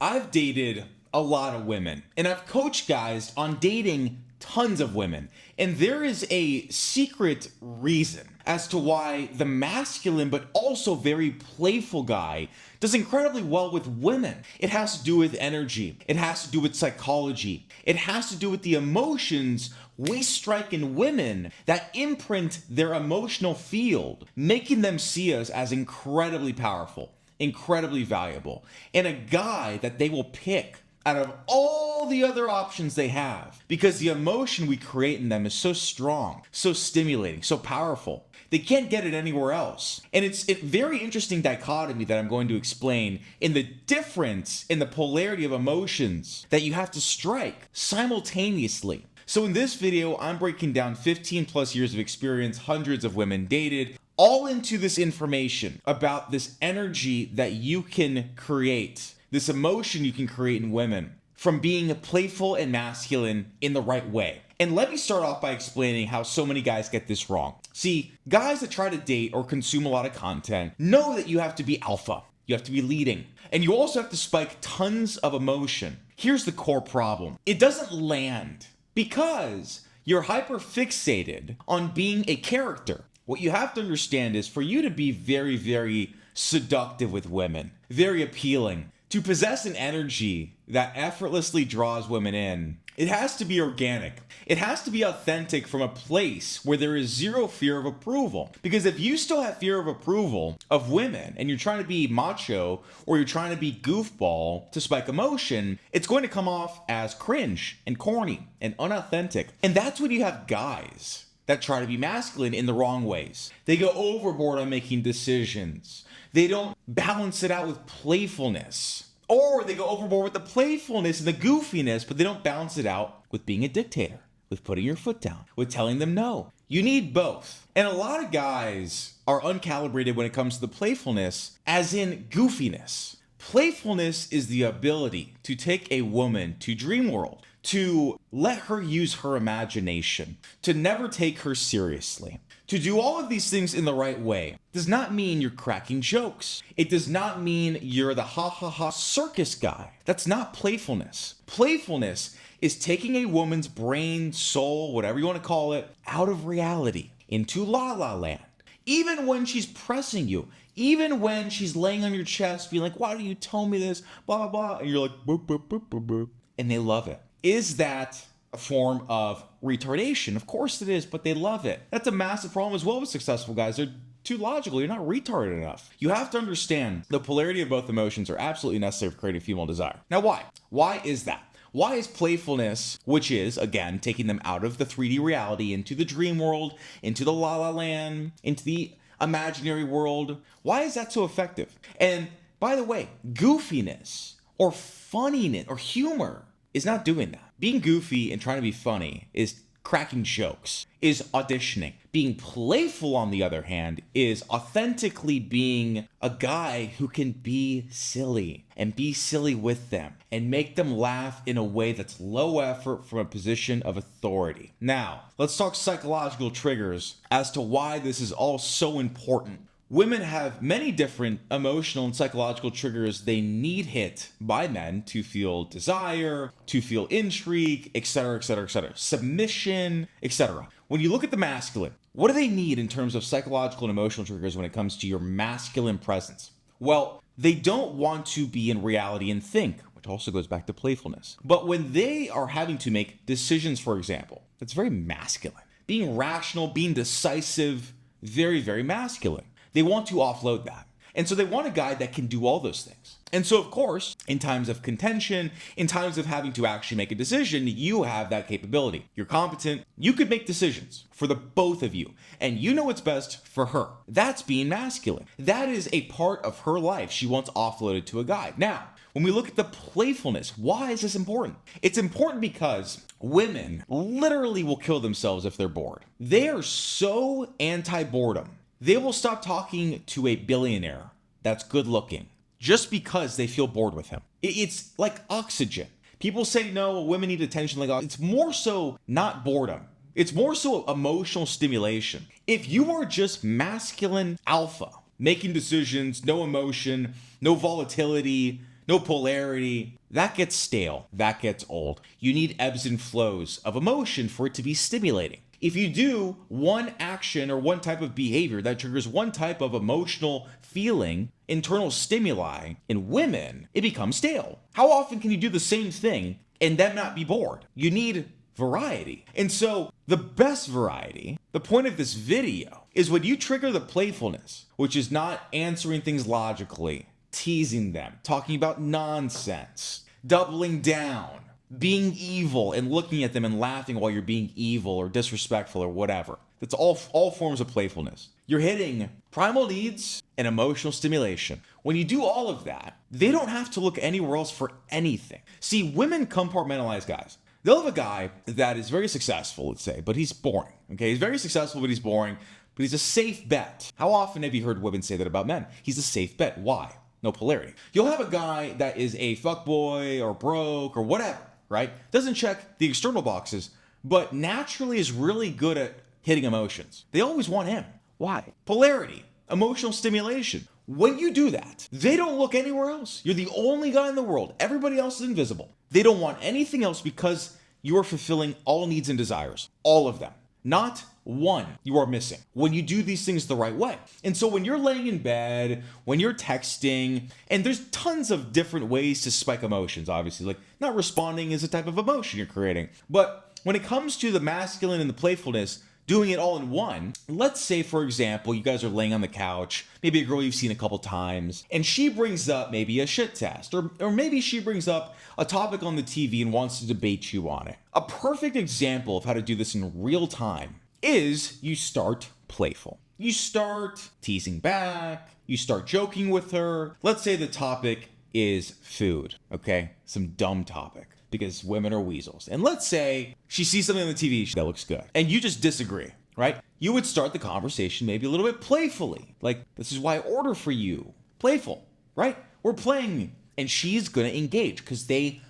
I've dated a lot of women, and I've coached guys on dating tons of women. And there is a secret reason as to why the masculine but also very playful guy does incredibly well with women. It has to do with energy. It has to do with psychology. It has to do with the emotions we strike in women that imprint their emotional field, making them see us as incredibly powerful, incredibly valuable, and a guy that they will pick out of all the other options they have because the emotion we create in them is so strong, so stimulating, so powerful. They can't get it anywhere else. And it's a very interesting dichotomy that I'm going to explain in the difference in the polarity of emotions that you have to strike simultaneously. So in this video, I'm breaking down 15 plus years of experience, hundreds of women dated, all into this information about this energy that you can create, this emotion you can create in women from being playful and masculine in the right way. And let me start off by explaining how so many guys get this wrong. See, guys that try to date or consume a lot of content know that you have to be alpha, you have to be leading, and you also have to spike tons of emotion. Here's the core problem. It doesn't land because you're hyper fixated on being a character. What you have to understand is for you to be very, very seductive with women, very appealing, to possess an energy that effortlessly draws women in, it has to be organic. It has to be authentic from a place where there is zero fear of approval. Because if you still have fear of approval of women and you're trying to be macho or you're trying to be goofball to spike emotion, it's going to come off as cringe and corny and unauthentic. And that's when you have guys that try to be masculine in the wrong ways. They go overboard on making decisions. They don't balance it out with playfulness. Or they go overboard with the playfulness and the goofiness, but they don't balance it out with being a dictator, with putting your foot down, with telling them no. You need both. And a lot of guys are uncalibrated when it comes to the playfulness, as in goofiness. Playfulness is the ability to take a woman to dream world, to let her use her imagination, to never take her seriously. To do all of these things in the right way does not mean you're cracking jokes. It does not mean you're the ha ha ha circus guy. That's not playfulness. Playfulness is taking a woman's brain, soul, whatever you want to call it, out of reality, into la la land. Even when she's pressing you, even when she's laying on your chest, being like, why do you tell me this, blah, blah, blah, and you're like, boop, boop, boop, boop, boop, and they love it. Is that a form of retardation? Of course it is, but they love it. That's a massive problem as well with successful guys. They're too logical. You're not retarded enough. You have to understand the polarity of both emotions are absolutely necessary for creating female desire. Now, why? Why is that? Why is playfulness, which is, again, taking them out of the 3D reality into the dream world, into the la la land, into the imaginary world, why is that so effective? And by the way, goofiness or funniness or humor is not doing that. Being goofy and trying to be funny is cracking jokes, is auditioning. Being playful, on the other hand, is authentically being a guy who can be silly and be silly with them and make them laugh in a way that's low effort from a position of authority. Now, let's talk psychological triggers as to why this is all so important. Women have many different emotional and psychological triggers they need hit by men to feel desire, to feel intrigue, etc., etc., etc., submission, etc. When you look at the masculine, what do they need in terms of psychological and emotional triggers when it comes to your masculine presence? Well, they don't want to be in reality and think, which also goes back to playfulness. But when they are having to make decisions, for example, that's very masculine. Being rational, being decisive, very, very masculine. They want to offload that. And so they want a guy that can do all those things. And so, of course, in times of contention, in times of having to actually make a decision, you have that capability. You're competent. You could make decisions for the both of you. And you know what's best for her. That's being masculine. That is a part of her life she wants offloaded to a guy. Now, when we look at the playfulness, why is this important? It's important because women literally will kill themselves if they're bored. They are so anti-boredom. They will stop talking to a billionaire that's good looking just because they feel bored with him. It's like oxygen. People say, no, women need attention like oxygen. It's more so not boredom. It's more so emotional stimulation. If you are just masculine alpha, making decisions, no emotion, no volatility, no polarity. That gets stale. That gets old. You need ebbs and flows of emotion for it to be stimulating. If you do one action or one type of behavior that triggers one type of emotional feeling, internal stimuli in women, it becomes stale. How often can you do the same thing and then not be bored? You need variety. And so the best variety, the point of this video, is when you trigger the playfulness, which is not answering things logically, teasing them, talking about nonsense, doubling down, being evil and looking at them and laughing while you're being evil or disrespectful or whatever. That's all forms of playfulness. You're hitting primal needs and emotional stimulation. When you do all of that, they don't have to look anywhere else for anything. See, women compartmentalize guys. They'll have a guy that is very successful, let's say, but he's boring. Okay, he's very successful, but he's boring, but he's a safe bet. How often have you heard women say that about men? He's a safe bet. Why? No polarity. You'll have a guy that is a fuckboy or broke or whatever, right? Doesn't check the external boxes, but naturally is really good at hitting emotions. They always want him. Why? Polarity, emotional stimulation. When you do that, they don't look anywhere else. You're the only guy in the world. Everybody else is invisible. They don't want anything else because you are fulfilling all needs and desires. All of them. Not one you are missing when you do these things the right way. And so when you're laying in bed, when you're texting, and there's tons of different ways to spike emotions, obviously, like not responding is a type of emotion you're creating. But when it comes to the masculine and the playfulness, doing it all in one, let's say, for example, you guys are laying on the couch, maybe a girl you've seen a couple times, and she brings up maybe a shit test, or maybe she brings up a topic on the TV and wants to debate you on it. A perfect example of how to do this in real time is you start playful. You start teasing back, you start joking with her. Let's say the topic is food, okay? Some dumb topic, because women are weasels. And let's say she sees something on the TV that looks good, and you just disagree, right? You would start the conversation maybe a little bit playfully. Like, this is why I order for you. Playful, right? We're playing. And she's gonna engage because the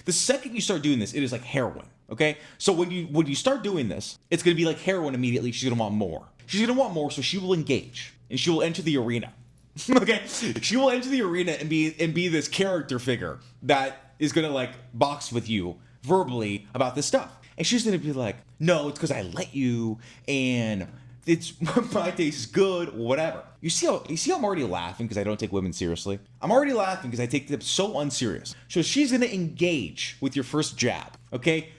second you start doing this, it is like heroin, okay? So when you start doing this, it's gonna be like heroin immediately. She's gonna want more. She's gonna want more, so she will engage. And she will enter the arena. Okay? She will enter the arena and be this character figure that is gonna like box with you verbally about this stuff. And she's gonna be like, no, it's because I let you, and it's my taste is good, whatever. You see how I'm already laughing because I don't take women seriously? I'm already laughing because I take them so unserious. So she's gonna engage with your first jab, okay?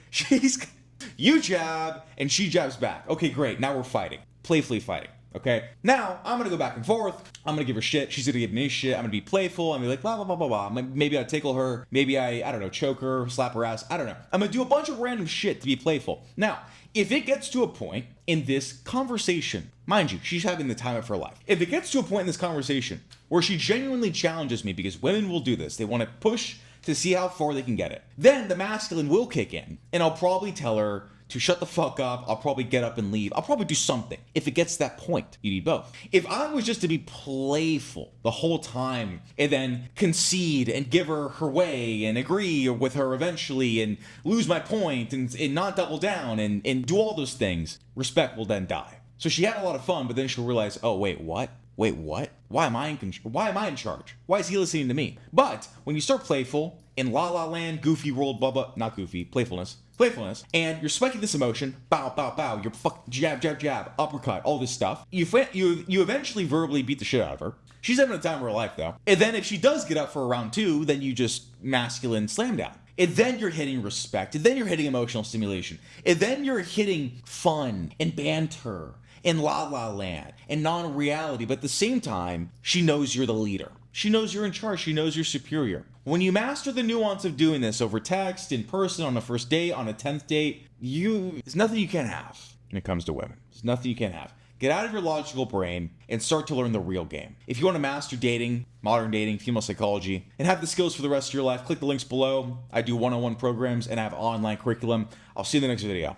You jab and she jabs back. Okay, great, now we're fighting. Playfully fighting. Okay, now I'm gonna go back and forth. I'm gonna give her shit. She's gonna give me shit. I'm gonna be playful. I'm gonna be like, blah, blah, blah, blah, blah. Maybe I tickle her. Maybe I don't know, choke her, slap her ass. I don't know. I'm gonna do a bunch of random shit to be playful. Now, if it gets to a point in this conversation, mind you, she's having the time of her life. If it gets to a point in this conversation where she genuinely challenges me, because women will do this, they want to push to see how far they can get it, then the masculine will kick in, and I'll probably tell her to shut the fuck up. I'll probably get up and leave. I'll probably do something. If it gets to that point, you need both. If I was just to be playful the whole time and then concede and give her her way and agree with her eventually and lose my point and not double down and do all those things, respect will then die. So she had a lot of fun, but then she'll realize, oh, wait, what? Wait, what? Why am I in charge? Why is he listening to me? But when you start playful, in La La Land, goofy world, blah, blah, not goofy, playfulness, and you're spiking this emotion, bow, bow, bow, you're jab, jab, jab, uppercut, all this stuff. You eventually verbally beat the shit out of her. She's having a time of her life, though. And then if she does get up for round two, then you just masculine slam down. And then you're hitting respect. And then you're hitting emotional stimulation. And then you're hitting fun and banter and La La Land and non-reality. But at the same time, she knows you're the leader. She knows you're in charge. She knows you're superior. When you master the nuance of doing this over text, in person, on a first date, on a 10th date, there's nothing you can't have when it comes to women. There's nothing you can't have. Get out of your logical brain and start to learn the real game. If you want to master dating, modern dating, female psychology, and have the skills for the rest of your life, click the links below. I do one-on-one programs and I have online curriculum. I'll see you in the next video.